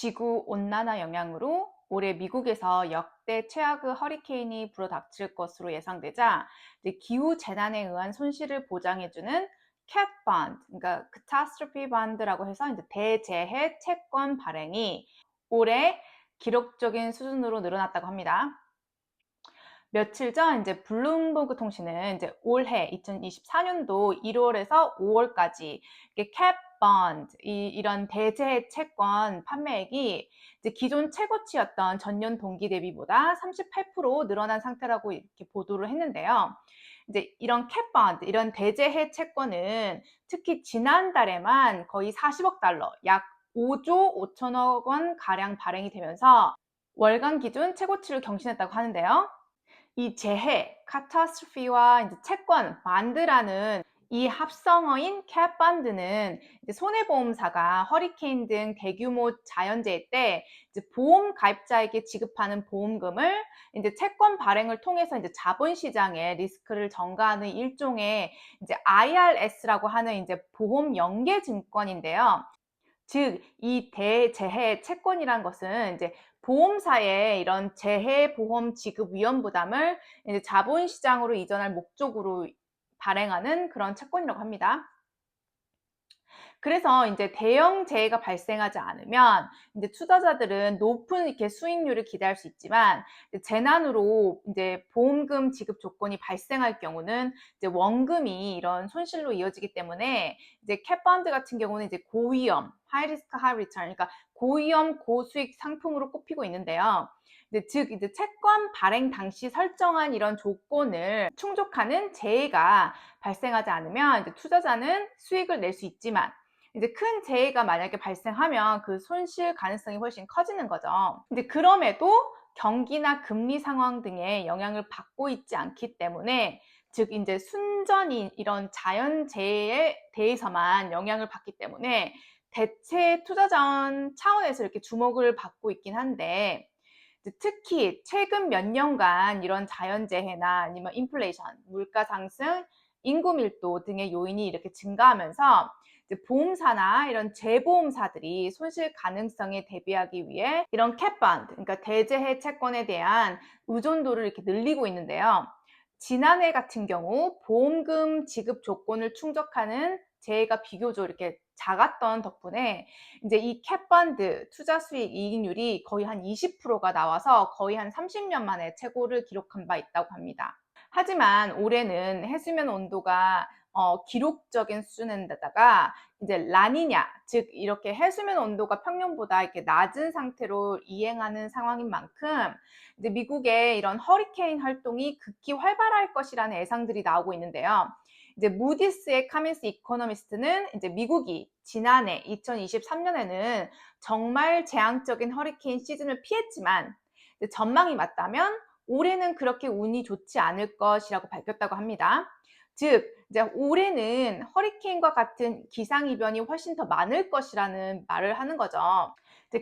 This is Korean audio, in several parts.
지구 온난화 영향으로 올해 미국에서 역대 최악의 허리케인이 불어닥칠 것으로 예상되자 이제 기후 재난에 의한 손실을 보장해주는 cat bond, 그러니까 catastrophe bond라고 해서 이제 대재해 채권 발행이 올해 기록적인 수준으로 늘어났다고 합니다. 며칠 전 이제 블룸버그 통신은 이제 올해 2024년도 1월에서 5월까지 이게 캡 본드 이런 대체 채권 판매액이 이제 기존 최고치였던 전년 동기 대비보다 38% 늘어난 상태라고 이렇게 보도를 했는데요. 이제 이런 캡 본드, 이런 대제해 채권은 특히 지난달에만 거의 40억 달러, 약 5조 5천억 원 가량 발행이 되면서 월간 기준 최고치를 경신했다고 하는데요. 이 재해, 카타스트로피와 이제 채권, 반드라는 이 합성어인 캣반드는 손해보험사가 허리케인 등 대규모 자연재해 때 이제 보험 가입자에게 지급하는 보험금을 이제 채권 발행을 통해서 이제 자본시장의 리스크를 전가하는 일종의 이제 IRS라고 하는 이제 보험 연계 증권인데요. 즉, 이 대재해 채권이란 것은 이제 보험사의 이런 재해 보험 지급 위험 부담을 이제 자본시장으로 이전할 목적으로 발행하는 그런 채권이라고 합니다. 그래서 이제 대형 재해가 발생하지 않으면 이제 투자자들은 높은 이렇게 수익률을 기대할 수 있지만 재난으로 이제 보험금 지급 조건이 발생할 경우는 이제 원금이 이런 손실로 이어지기 때문에 이제 캣펀드 같은 경우는 이제 고위험, 하이 리스크 하이 리턴, 그러니까 고위험 고수익 상품으로 꼽히고 있는데요. 즉 이제 채권 발행 당시 설정한 이런 조건을 충족하는 재해가 발생하지 않으면 이제 투자자는 수익을 낼 수 있지만 이제 큰 재해가 만약에 발생하면 그 손실 가능성이 훨씬 커지는 거죠. 근데 그럼에도 경기나 금리 상황 등의 영향을 받고 있지 않기 때문에 즉 이제 순전히 이런 자연재해에 대해서만 영향을 받기 때문에 대체 투자 자원 차원에서 이렇게 주목을 받고 있긴 한데 특히 최근 몇 년간 이런 자연재해나 아니면 인플레이션, 물가 상승, 인구 밀도 등의 요인이 이렇게 증가하면서 이제 보험사나 이런 재보험사들이 손실 가능성에 대비하기 위해 이런 캣펀드, 그러니까 대재해 채권에 대한 의존도를 이렇게 늘리고 있는데요. 지난해 같은 경우 보험금 지급 조건을 충족하는 재해가 비교적 이렇게 작았던 덕분에 이제 이 캣펀드 투자 수익 이익률이 거의 한 20%가 나와서 거의 한 30년 만에 최고를 기록한 바 있다고 합니다. 하지만 올해는 해수면 온도가 기록적인 수준인데다가 이제 라니냐, 즉 이렇게 해수면 온도가 평년보다 이렇게 낮은 상태로 이행하는 상황인 만큼 이제 미국의 이런 허리케인 활동이 극히 활발할 것이라는 예상들이 나오고 있는데요. 이제 무디스의 카민스 이코노미스트는 이제 미국이 지난해 2023년에는 정말 재앙적인 허리케인 시즌을 피했지만 전망이 맞다면 올해는 그렇게 운이 좋지 않을 것이라고 밝혔다고 합니다. 즉 이제 올해는 허리케인과 같은 기상이변이 훨씬 더 많을 것이라는 말을 하는 거죠.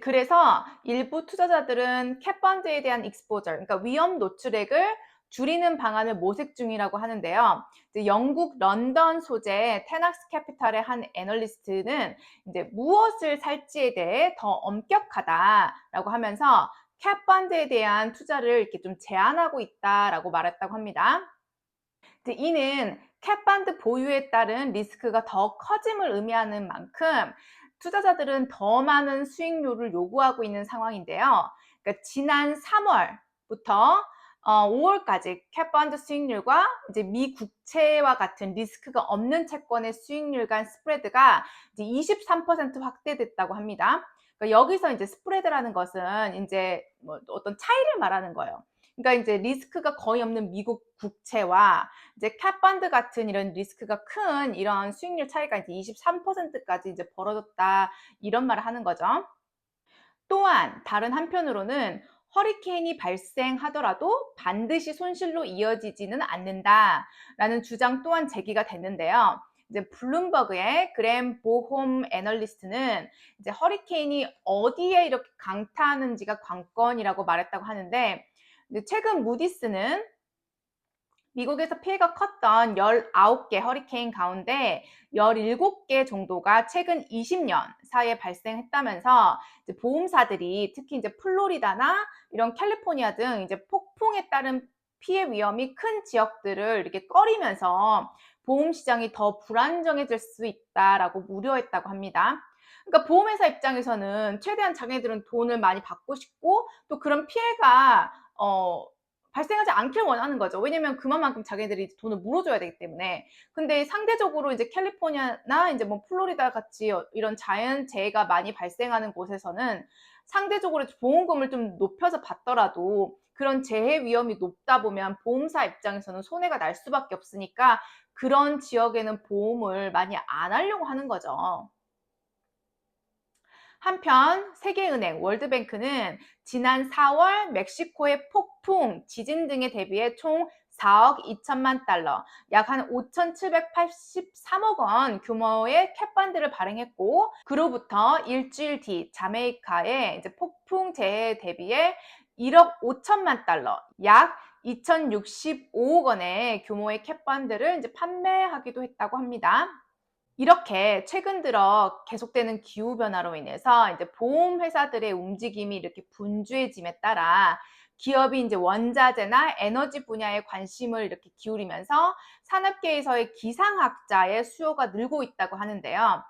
그래서 일부 투자자들은 캣펀드에 대한 익스포저, 그러니까 위험 노출액을 줄이는 방안을 모색 중이라고 하는데요. 영국 런던 소재 테낙스 캐피탈의 한 애널리스트는 이제 무엇을 살지에 대해 더 엄격하다라고 하면서 캣펀드에 대한 투자를 이렇게 좀 제한하고 있다라고 말했다고 합니다. 이는 캣펀드 보유에 따른 리스크가 더 커짐을 의미하는 만큼 투자자들은 더 많은 수익률을 요구하고 있는 상황인데요. 그러니까 지난 3월부터 5월까지 캣펀드 수익률과 이제 미국채와 같은 리스크가 없는 채권의 수익률 간 스프레드가 이제 23% 확대됐다고 합니다. 그러니까 여기서 이제 스프레드라는 것은 이제 뭐 어떤 차이를 말하는 거예요. 그러니까 이제 리스크가 거의 없는 미국 국채와 이제 캣펀드 같은 이런 리스크가 큰 이런 수익률 차이가 이제 23%까지 이제 벌어졌다 이런 말을 하는 거죠. 또한 다른 한편으로는 허리케인이 발생하더라도 반드시 손실로 이어지지는 않는다라는 주장 또한 제기가 됐는데요. 이제 블룸버그의 그램 보홈 애널리스트는 이제 허리케인이 어디에 이렇게 강타하는지가 관건이라고 말했다고 하는데 최근 무디스는 미국에서 피해가 컸던 19개 허리케인 가운데 17개 정도가 최근 20년 사이에 발생했다면서 이제 보험사들이 특히 이제 플로리다나 이런 캘리포니아 등 이제 폭풍에 따른 피해 위험이 큰 지역들을 이렇게 꺼리면서 보험 시장이 더 불안정해질 수 있다라고 우려했다고 합니다. 그러니까 보험회사 입장에서는 최대한 자기네들은 돈을 많이 받고 싶고 또 그런 피해가 발생하지 않길 원하는 거죠. 왜냐면 그만큼 자기네들이 돈을 물어줘야 되기 때문에. 근데 상대적으로 이제 캘리포니아나 이제 뭐 플로리다 같이 이런 자연 재해가 많이 발생하는 곳에서는 상대적으로 보험금을 좀 높여서 받더라도 그런 재해 위험이 높다 보면 보험사 입장에서는 손해가 날 수밖에 없으니까 그런 지역에는 보험을 많이 안 하려고 하는 거죠. 한편 세계은행, 월드뱅크는 지난 4월 멕시코의 폭풍, 지진 등에 대비해 총 4억 2천만 달러, 약 한 5,783억 원 규모의 캣펀드를 발행했고, 그로부터 일주일 뒤 자메이카의 이제 폭풍 재해에 대비해 1억 5천만 달러, 약 2,065억 원의 규모의 캣펀드를 이제 판매하기도 했다고 합니다. 이렇게 최근 들어 계속되는 기후변화로 인해서 이제 보험회사들의 움직임이 이렇게 분주해짐에 따라 기업이 이제 원자재나 에너지 분야에 관심을 이렇게 기울이면서 산업계에서의 기상학자의 수요가 늘고 있다고 하는데요.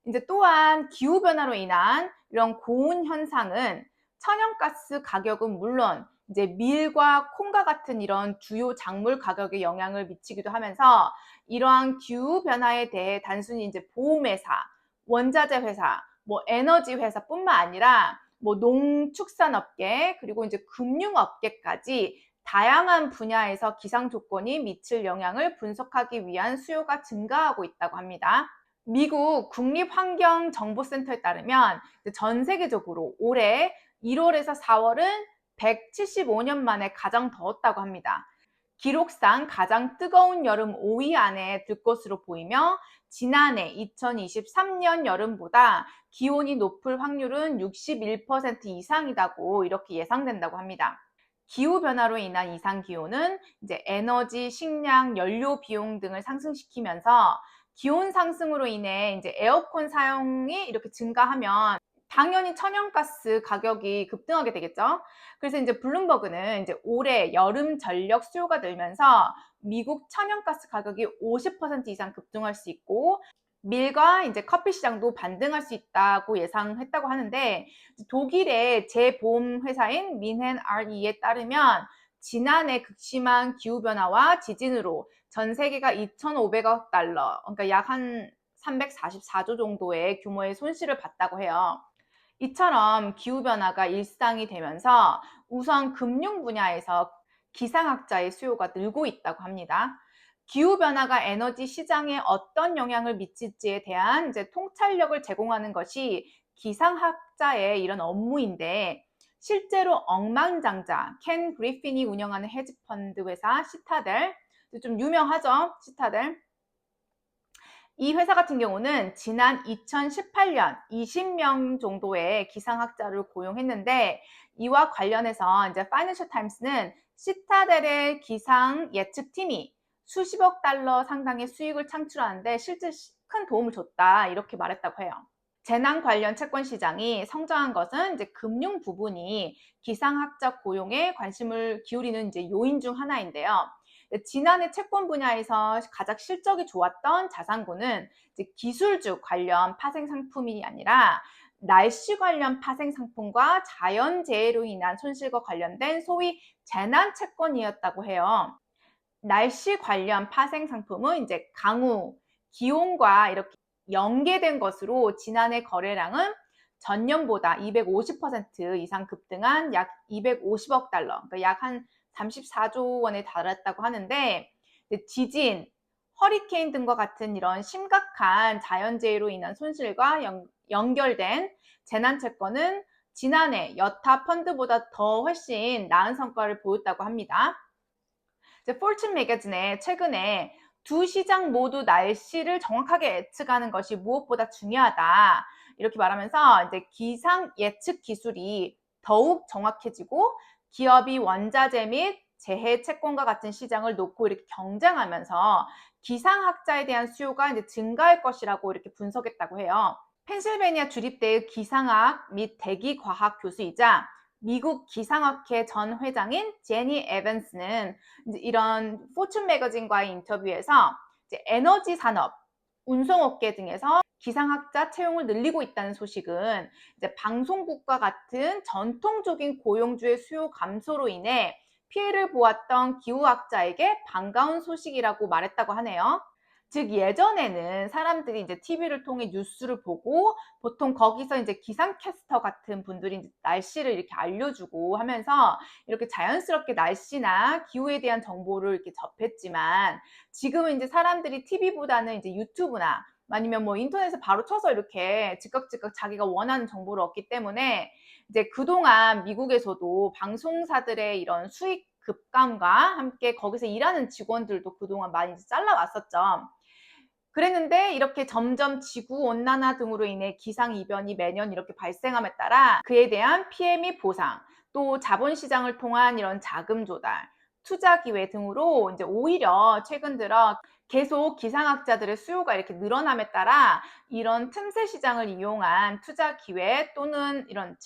이제 또한 기후변화로 인한 이런 고온 현상은 천연가스 가격은 물론 이제 밀과 콩과 같은 이런 주요 작물 가격에 영향을 미치기도 하면서 이러한 기후 변화에 대해 단순히 이제 보험회사, 원자재 회사, 뭐 에너지 회사뿐만 아니라 뭐 농축산업계 그리고 이제 금융업계까지 다양한 분야에서 기상 조건이 미칠 영향을 분석하기 위한 수요가 증가하고 있다고 합니다. 미국 국립환경정보센터에 따르면 전 세계적으로 올해 1월에서 4월은 175년 만에 가장 더웠다고 합니다. 기록상 가장 뜨거운 여름 5위 안에 들 것으로 보이며 지난해 2023년 여름보다 기온이 높을 확률은 61% 이상이다고 이렇게 예상된다고 합니다. 기후변화로 인한 이상 기온은 이제 에너지, 식량, 연료 비용 등을 상승시키면서 기온 상승으로 인해 이제 에어컨 사용이 이렇게 증가하면 당연히 천연가스 가격이 급등하게 되겠죠. 그래서 이제 블룸버그는 이제 올해 여름 전력 수요가 늘면서 미국 천연가스 가격이 50% 이상 급등할 수 있고 밀과 이제 커피 시장도 반등할 수 있다고 예상했다고 하는데 독일의 재보험 회사인 민헨 RE에 따르면 지난해 극심한 기후변화와 지진으로 전 세계가 2,500억 달러, 그러니까 약 한 344조 정도의 규모의 손실을 봤다고 해요. 이처럼 기후변화가 일상이 되면서 우선 금융 분야에서 기상학자의 수요가 늘고 있다고 합니다. 기후변화가 에너지 시장에 어떤 영향을 미칠지에 대한 이제 통찰력을 제공하는 것이 기상학자의 이런 업무인데 실제로 억만장자 켄 그리핀이 운영하는 헤지펀드 회사 시타델, 좀 유명하죠, 시타델. 이 회사 같은 경우는 지난 2018년 20명 정도의 기상학자를 고용했는데 이와 관련해서 이제 파이낸셜 타임스는 시타델의 기상 예측팀이 수십억 달러 상당의 수익을 창출하는데 실제 큰 도움을 줬다 이렇게 말했다고 해요. 재난 관련 채권 시장이 성장한 것은 이제 금융 부분이 기상학자 고용에 관심을 기울이는 이제 요인 중 하나인데요. 지난해 채권 분야에서 가장 실적이 좋았던 자산군은 이제 기술주 관련 파생 상품이 아니라 날씨 관련 파생 상품과 자연재해로 인한 손실과 관련된 소위 재난 채권이었다고 해요. 날씨 관련 파생 상품은 이제 강우, 기온과 이렇게 연계된 것으로 지난해 거래량은 전년보다 250% 이상 급등한 약 250억 달러, 그러니까 약 한 34조 원에 달했다고 하는데 지진, 허리케인 등과 같은 이런 심각한 자연재해로 인한 손실과 연결된 재난채권은 지난해 여타 펀드보다 더 훨씬 나은 성과를 보였다고 합니다. 포춘 매거진에 최근에 두 시장 모두 날씨를 정확하게 예측하는 것이 무엇보다 중요하다 이렇게 말하면서 이제 기상 예측 기술이 더욱 정확해지고 기업이 원자재 및 재해 채권과 같은 시장을 놓고 이렇게 경쟁하면서 기상학자에 대한 수요가 이제 증가할 것이라고 이렇게 분석했다고 해요. 펜실베니아 주립대의 기상학 및 대기과학 교수이자 미국 기상학회 전 회장인 제니 에반스는 이제 이런 포춘 매거진과의 인터뷰에서 이제 에너지 산업, 운송업계 등에서 기상학자 채용을 늘리고 있다는 소식은 이제 방송국과 같은 전통적인 고용주의 수요 감소로 인해 피해를 보았던 기후학자에게 반가운 소식이라고 말했다고 하네요. 즉 예전에는 사람들이 이제 TV를 통해 뉴스를 보고 보통 거기서 이제 기상캐스터 같은 분들이 이제 날씨를 이렇게 알려주고 하면서 이렇게 자연스럽게 날씨나 기후에 대한 정보를 이렇게 접했지만 지금은 이제 사람들이 TV보다는 이제 유튜브나 아니면 뭐 인터넷에 바로 쳐서 이렇게 즉각 자기가 원하는 정보를 얻기 때문에 이제 그동안 미국에서도 방송사들의 이런 수익 급감과 함께 거기서 일하는 직원들도 그동안 많이 잘라왔었죠. 그랬는데 이렇게 점점 지구온난화 등으로 인해 기상이변이 매년 이렇게 발생함에 따라 그에 대한 피해 및 보상, 또 자본시장을 통한 이런 자금 조달, 투자 기회 등으로 이제 오히려 최근 들어 계속 기상학자들의 수요가 이렇게 늘어남에 따라 이런 틈새 시장을 이용한 투자 기회 또는 이런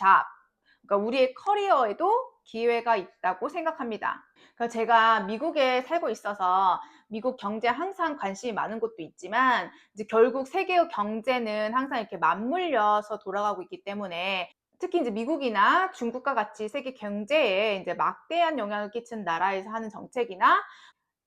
그러니까 우리의 커리어에도 기회가 있다고 생각합니다. 그러니까 제가 미국에 살고 있어서 미국 경제에 항상 관심이 많은 것도 있지만 이제 결국 세계의 경제는 항상 이렇게 맞물려서 돌아가고 있기 때문에 특히 이제 미국이나 중국과 같이 세계 경제에 이제 막대한 영향을 끼치는 나라에서 하는 정책이나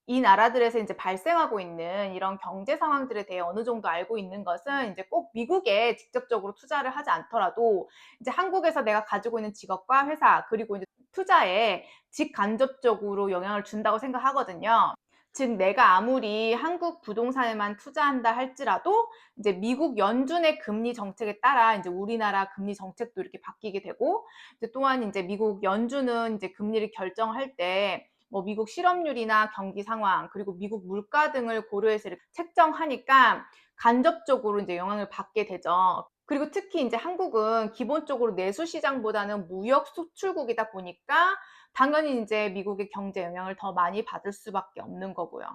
이 나라들에서 이제 발생하고 있는 이런 경제 상황들에 대해 어느 정도 알고 있는 것은 이제 꼭 미국에 직접적으로 투자를 하지 않더라도 이제 한국에서 내가 가지고 있는 직업과 회사 그리고 이제 투자에 직간접적으로 영향을 준다고 생각하거든요. 즉 내가 아무리 한국 부동산에만 투자한다 할지라도 이제 미국 연준의 금리 정책에 따라 이제 우리나라 금리 정책도 이렇게 바뀌게 되고 이제 또한 이제 미국 연준은 이제 금리를 결정할 때 뭐 미국 실업률이나 경기 상황 그리고 미국 물가 등을 고려해서 이렇게 책정하니까 간접적으로 이제 영향을 받게 되죠. 그리고 특히 이제 한국은 기본적으로 내수 시장보다는 무역 수출국이다 보니까 당연히 이제 미국의 경제 영향을 더 많이 받을 수밖에 없는 거고요.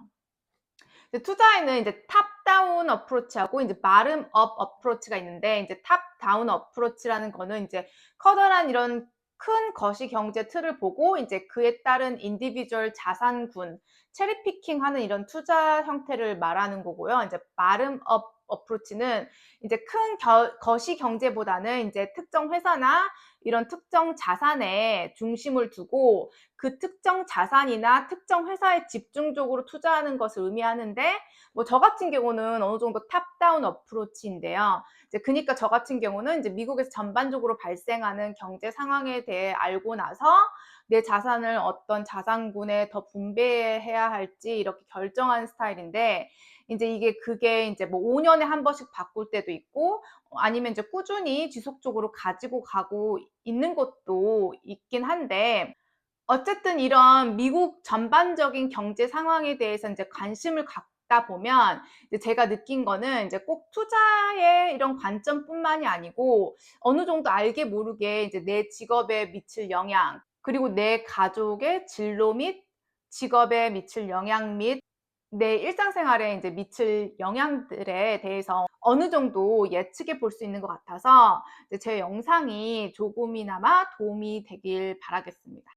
투자에는 이제 탑다운 어프로치하고 이제 바텀업 어프로치가 있는데 이제 탑다운 어프로치라는 거는 이제 커다란 이런 큰 거시 경제 틀을 보고 이제 그에 따른 인디비주얼 자산군 체리피킹하는 이런 투자 형태를 말하는 거고요. 이제 바텀업 어프로치는 이제 큰 거시 경제보다는 이제 특정 회사나 이런 특정 자산에 중심을 두고 그 특정 자산이나 특정 회사에 집중적으로 투자하는 것을 의미하는데 뭐 저 같은 경우는 어느 정도 탑다운 어프로치인데요. 이제 그러니까 저 같은 경우는 이제 미국에서 전반적으로 발생하는 경제 상황에 대해 알고 나서 내 자산을 어떤 자산군에 더 분배해야 할지 이렇게 결정하는 스타일인데 이제 그게 이제 뭐 5년에 한 번씩 바꿀 때도 있고 아니면 이제 꾸준히 지속적으로 가지고 가고 있는 것도 있긴 한데 어쨌든 이런 미국 전반적인 경제 상황에 대해서 이제 관심을 갖다 보면 이제 제가 느낀 거는 이제 꼭 투자의 이런 관점뿐만이 아니고 어느 정도 알게 모르게 이제 내 직업에 미칠 영향, 그리고 내 가족의 진로 및 직업에 미칠 영향 및 내 일상생활에 이제 미칠 영향들에 대해서 어느 정도 예측해 볼 수 있는 것 같아서 제 영상이 조금이나마 도움이 되길 바라겠습니다.